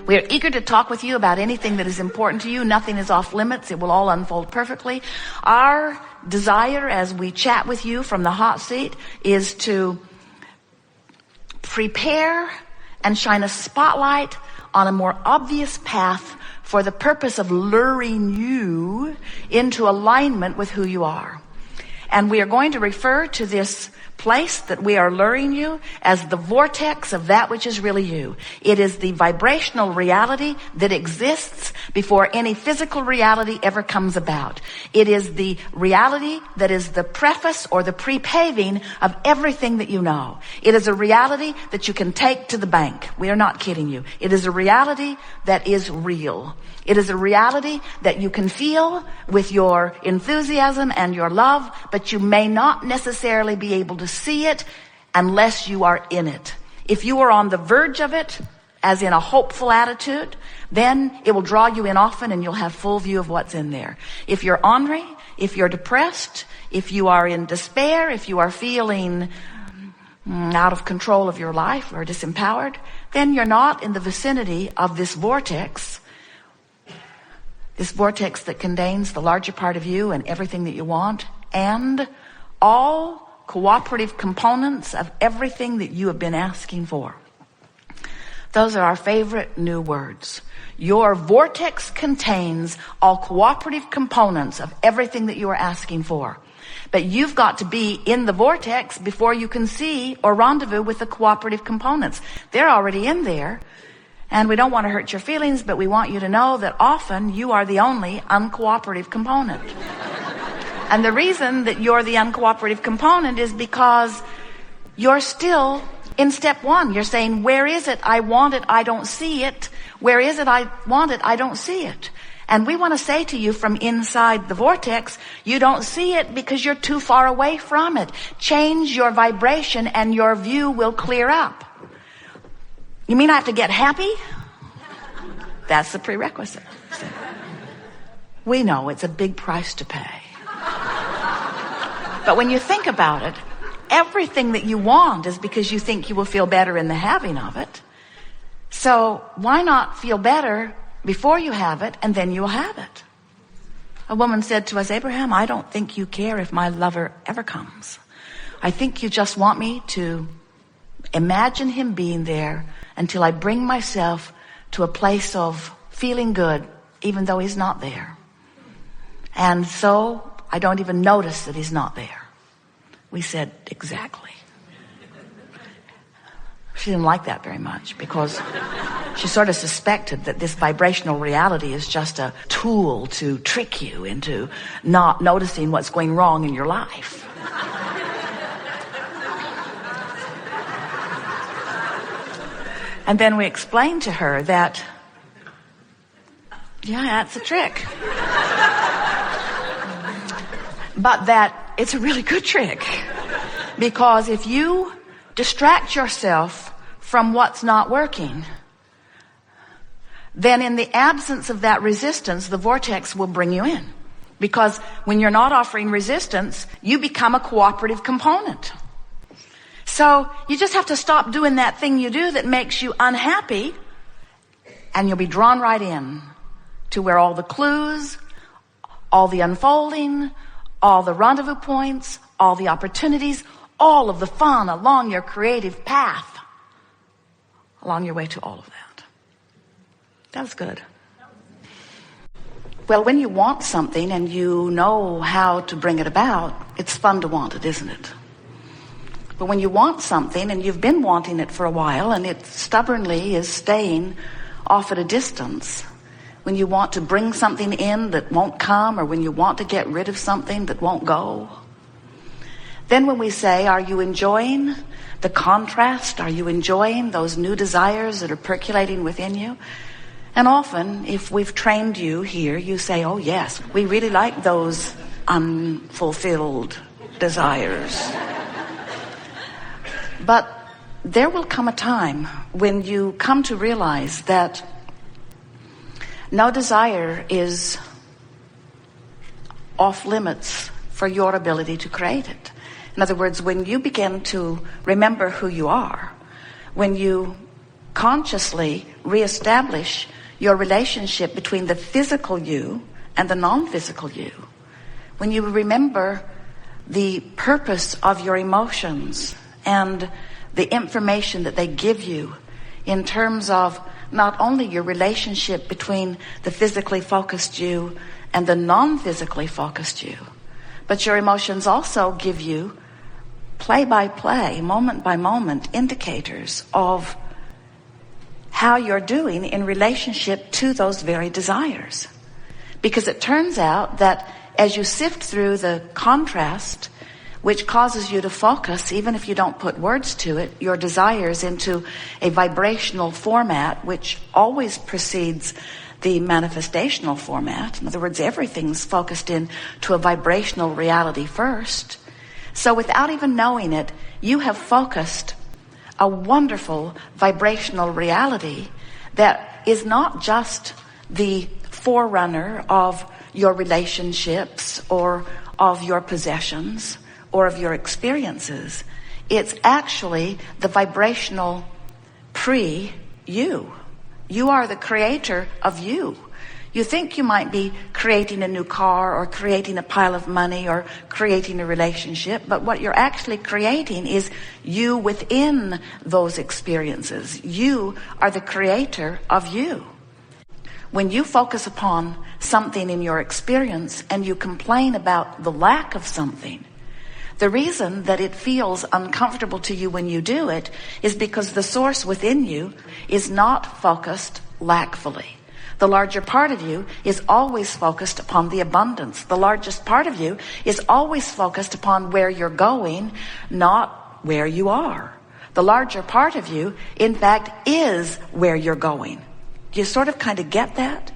We are eager to talk with you about anything that is important to you. Nothing is off limits. It will all unfold perfectly. Our desire as we chat with you from the hot seat is to prepare and shine a spotlight on a more obvious path for the purpose of luring you into alignment with who you are. And we are going to refer to this place that we are luring you as the vortex of that which is really you. It is the vibrational reality that exists before any physical reality ever comes about. It is the reality that is the preface or the pre-paving of everything that you know. It is a reality that you can take to the bank. We are not kidding you. It is a reality that is real. It is a reality that you can feel with your enthusiasm and your love, but you may not necessarily be able to see it unless you are in it. If you are on the verge of it, as in a hopeful attitude, then it will draw you in often and you'll have full view of what's in there. If you're ornery, if you're depressed, if you are in despair, if you are feeling out of control of your life or disempowered, then you're not in the vicinity of this vortex that contains the larger part of you and everything that you want, and all cooperative components of everything that you have been asking for. Those are our favorite new words. Your vortex contains all cooperative components of everything that you are asking for. But you've got to be in the vortex before you can see or rendezvous with the cooperative components. They're already in there. And we don't want to hurt your feelings, but we want you to know that often you are the only uncooperative component. And the reason that you're the uncooperative component is because you're still in step one. You're saying, where is it? I want it. I don't see it. Where is it? I want it. I don't see it. And we want to say to you from inside the vortex, you don't see it because you're too far away from it. Change your vibration and your view will clear up. You mean I have to get happy? That's the prerequisite. We know it's a big price to pay. But when you think about it, everything that you want is because you think you will feel better in the having of it. So why not feel better before you have it, and then you'll have it? A woman said to us, Abraham, I don't think you care if my lover ever comes. I think you just want me to imagine him being there until I bring myself to a place of feeling good, even though he's not there. And so I don't even notice that he's not there. We said, exactly. She didn't like that very much because she sort of suspected that this vibrational reality is just a tool to trick you into not noticing what's going wrong in your life. And then we explained to her that, yeah, that's a trick. But that it's a really good trick. Because if you distract yourself from what's not working, then in the absence of that resistance, the vortex will bring you in. Because when you're not offering resistance, you become a cooperative component. So you just have to stop doing that thing you do that makes you unhappy, and you'll be drawn right in to where all the clues, all the unfolding, all the rendezvous points, all the opportunities, all of the fun along your creative path, along your way to all of that. That was good. Well, when you want something and you know how to bring it about, it's fun to want it, isn't it? But when you want something and you've been wanting it for a while and it stubbornly is staying off at a distance, when you want to bring something in that won't come, or when you want to get rid of something that won't go, then when we say, are you enjoying the contrast? Are you enjoying those new desires that are percolating within you? And often, if we've trained you here, you say, oh yes, we really like those unfulfilled desires. But there will come a time when you come to realize that no desire is off limits for your ability to create it. In other words, when you begin to remember who you are, when you consciously reestablish your relationship between the physical you and the non-physical you. When you remember the purpose of your emotions and the information that they give you in terms of not only your relationship between the physically focused you and the non-physically focused you, but your emotions also give you play by play, moment by moment indicators of how you're doing in relationship to those very desires. Because it turns out that as you sift through the contrast, which causes you to focus, even if you don't put words to it, your desires into a vibrational format, which always precedes the manifestational format. In other words, everything's focused into a vibrational reality first. So without even knowing it, you have focused a wonderful vibrational reality that is not just the forerunner of your relationships or of your possessions or of your experiences. It's actually the vibrational pre-you. You are the creator of you. You think you might be creating a new car or creating a pile of money or creating a relationship, but what you're actually creating is you within those experiences. You are the creator of you. When you focus upon something in your experience and you complain about the lack of something, the reason that it feels uncomfortable to you when you do it is because the source within you is not focused lackfully. The larger part of you is always focused upon the abundance. The largest part of you is always focused upon where you're going, not where you are. The larger part of you, in fact, is where you're going. Do you sort of kind of get that?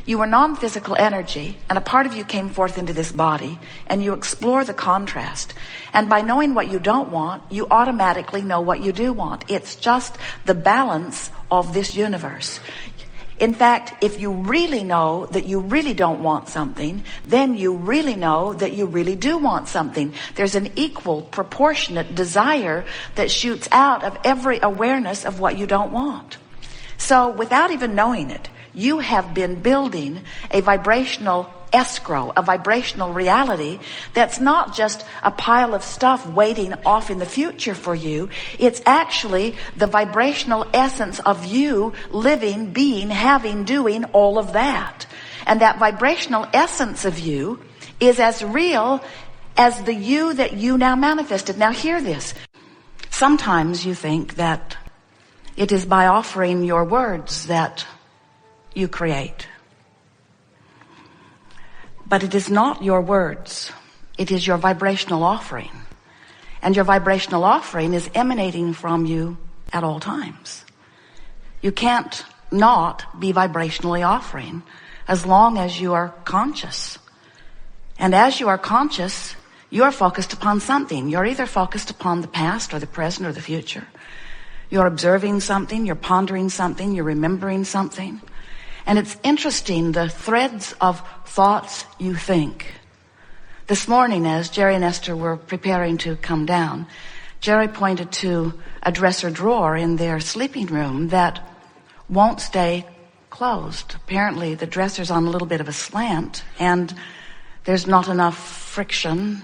You are non-physical energy, and a part of you came forth into this body, and you explore the contrast. And by knowing what you don't want, you automatically know what you do want. It's just the balance of this universe. In fact, if you really know that you really don't want something, then you really know that you really do want something. There's an equal, proportionate desire that shoots out of every awareness of what you don't want. So without even knowing it, you have been building a vibrational escrow, a vibrational reality that's not just a pile of stuff waiting off in the future for you. It's actually the vibrational essence of you living, being, having, doing all of that. And that vibrational essence of you is as real as the you that you now manifested. Now hear this. Sometimes you think that it is by offering your words that you create. But it is not your words. It is your vibrational offering. And your vibrational offering is emanating from you at all times. You can't not be vibrationally offering as long as you are conscious. And as you are conscious, you are focused upon something. You're either focused upon the past or the present or the future. You're observing something, you're pondering something, you're remembering something. And it's interesting, the threads of thoughts you think. This morning, as Jerry and Esther were preparing to come down, Jerry pointed to a dresser drawer in their sleeping room that won't stay closed. Apparently, the dresser's on a little bit of a slant, and there's not enough friction,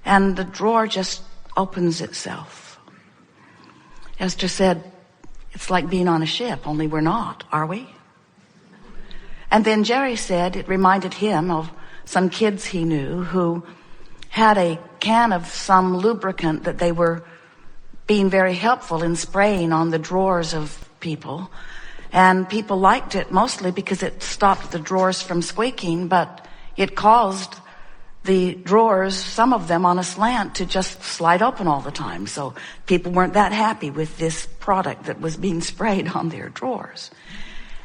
and the drawer just opens itself. Esther said, it's like being on a ship, only we're not, are we? And then Jerry said it reminded him of some kids he knew who had a can of some lubricant that they were being very helpful in spraying on the drawers of people. And people liked it mostly because it stopped the drawers from squeaking, but it caused the drawers, some of them on a slant, to just slide open all the time. So people weren't that happy with this product that was being sprayed on their drawers.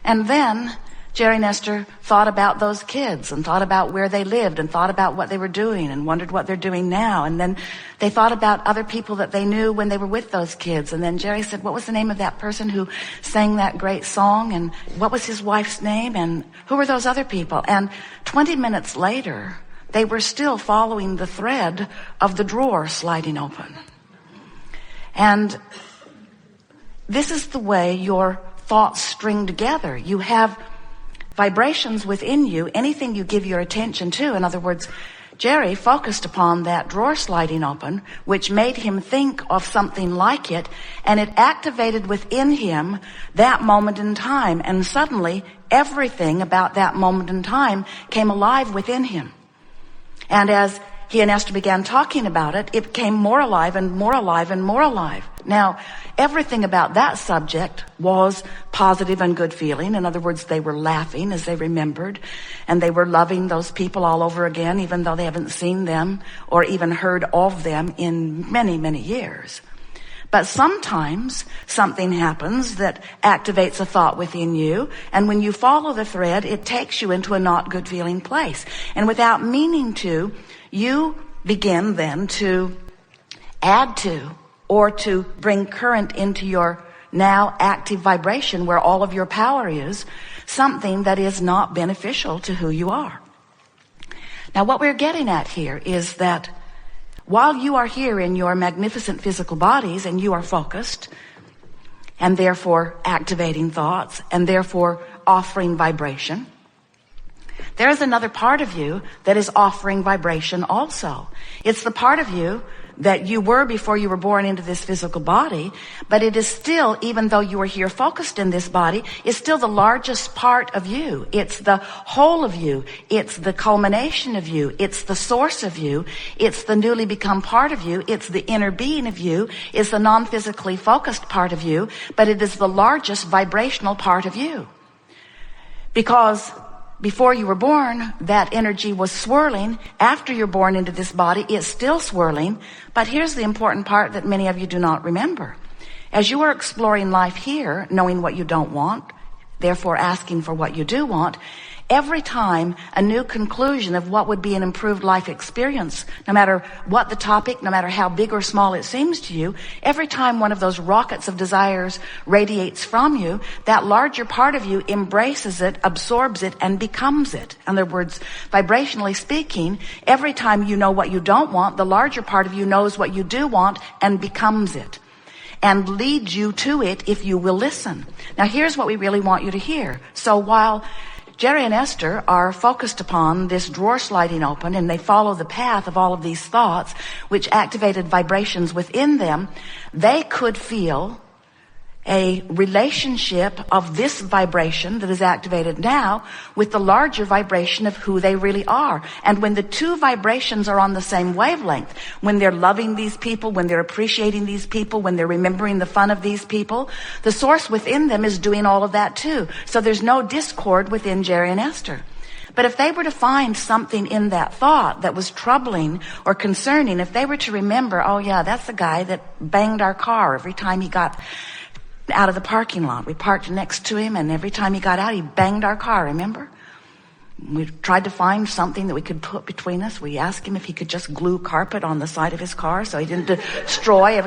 And then Jerry and Esther thought about those kids and thought about where they lived and thought about what they were doing and wondered what they're doing now. And then they thought about other people that they knew when they were with those kids. And then Jerry said, what was the name of that person who sang that great song? And what was his wife's name? And who were those other people? And 20 minutes later, they were still following the thread of the drawer sliding open. And this is the way your thoughts string together. You have vibrations within you, anything you give your attention to. In other words, Jerry focused upon that drawer sliding open, which made him think of something like it, and it activated within him that moment in time. And suddenly, everything about that moment in time came alive within him. And as he and Esther began talking about it, it became more alive and more alive and more alive. Now, everything about that subject was positive and good feeling. In other words, they were laughing as they remembered, and they were loving those people all over again, even though they haven't seen them or even heard of them in many, many years. But sometimes something happens that activates a thought within you, and when you follow the thread, it takes you into a not good feeling place. And without meaning to, you begin then to add to or to bring current into your now active vibration where all of your power is, something that is not beneficial to who you are. Now, what we're getting at here is that while you are here in your magnificent physical bodies and you are focused and therefore activating thoughts and therefore offering vibration, there is another part of you that is offering vibration also. It's the part of you that you were before you were born into this physical body, but it is still, even though you are here focused in this body, is still the largest part of you. It's the whole of you. It's the culmination of you. It's the source of you. It's the newly become part of you. It's the inner being of you. It's the non-physically focused part of you, but it is the largest vibrational part of you. Because before you were born, that energy was swirling. After you're born into this body, it's still swirling. But here's the important part that many of you do not remember. As you are exploring life here, knowing what you don't want, therefore asking for what you do want, every time a new conclusion of what would be an improved life experience, no matter what the topic, no matter how big or small it seems to you, every time one of those rockets of desires radiates from you, that larger part of you embraces it, absorbs it, and becomes it. In other words, vibrationally speaking, every time you know what you don't want, the larger part of you knows what you do want and becomes it, and leads you to it if you will listen. Now, here's what we really want you to hear. So while Jerry and Esther are focused upon this drawer sliding open, and they follow the path of all of these thoughts, which activated vibrations within them, they could feel a relationship of this vibration that is activated now with the larger vibration of who they really are. And when the two vibrations are on the same wavelength, when they're loving these people, when they're appreciating these people, when they're remembering the fun of these people, the source within them is doing all of that too. So there's no discord within Jerry and Esther. But if they were to find something in that thought that was troubling or concerning, if they were to remember, oh yeah, that's the guy that banged our car every time he got out of the parking lot. We parked next to him, and every time he got out, he banged our car, remember? We tried to find something that we could put between us. We asked him if he could just glue carpet on the side of his car so he didn't destroy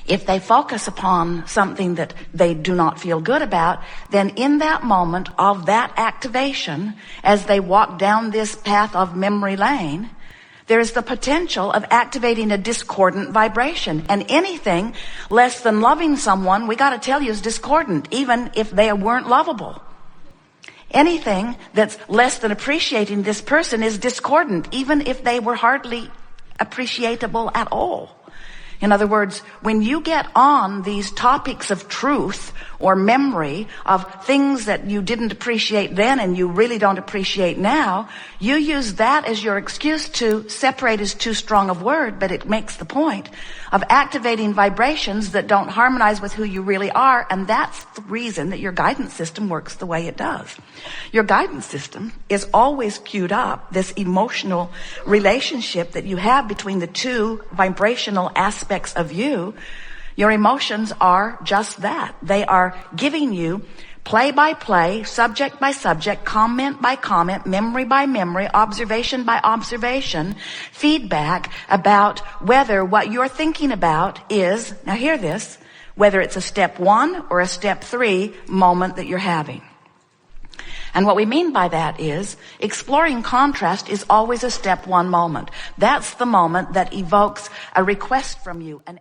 If they focus upon something that they do not feel good about, then in that moment of that activation, as they walk down this path of memory lane, there is the potential of activating a discordant vibration. And anything less than loving someone, we got to tell you, is discordant, even if they weren't lovable. Anything that's less than appreciating this person is discordant, even if they were hardly appreciable at all. In other words, when you get on these topics of truth or memory of things that you didn't appreciate then and you really don't appreciate now, you use that as your excuse to separate is too strong a word, but it makes the point of activating vibrations that don't harmonize with who you really are. And that's the reason that your guidance system works the way it does. Your guidance system is always queued up, this emotional relationship that you have between the two vibrational aspects of you. Your emotions are just that. They are giving you play by play, subject by subject, comment by comment, memory by memory, observation by observation, feedback about whether what you're thinking about is, now hear this, whether it's a step 1 or a step 3 moment that you're having. And what we mean by that is exploring contrast is always a step 1 moment. That's the moment that evokes a request from you, an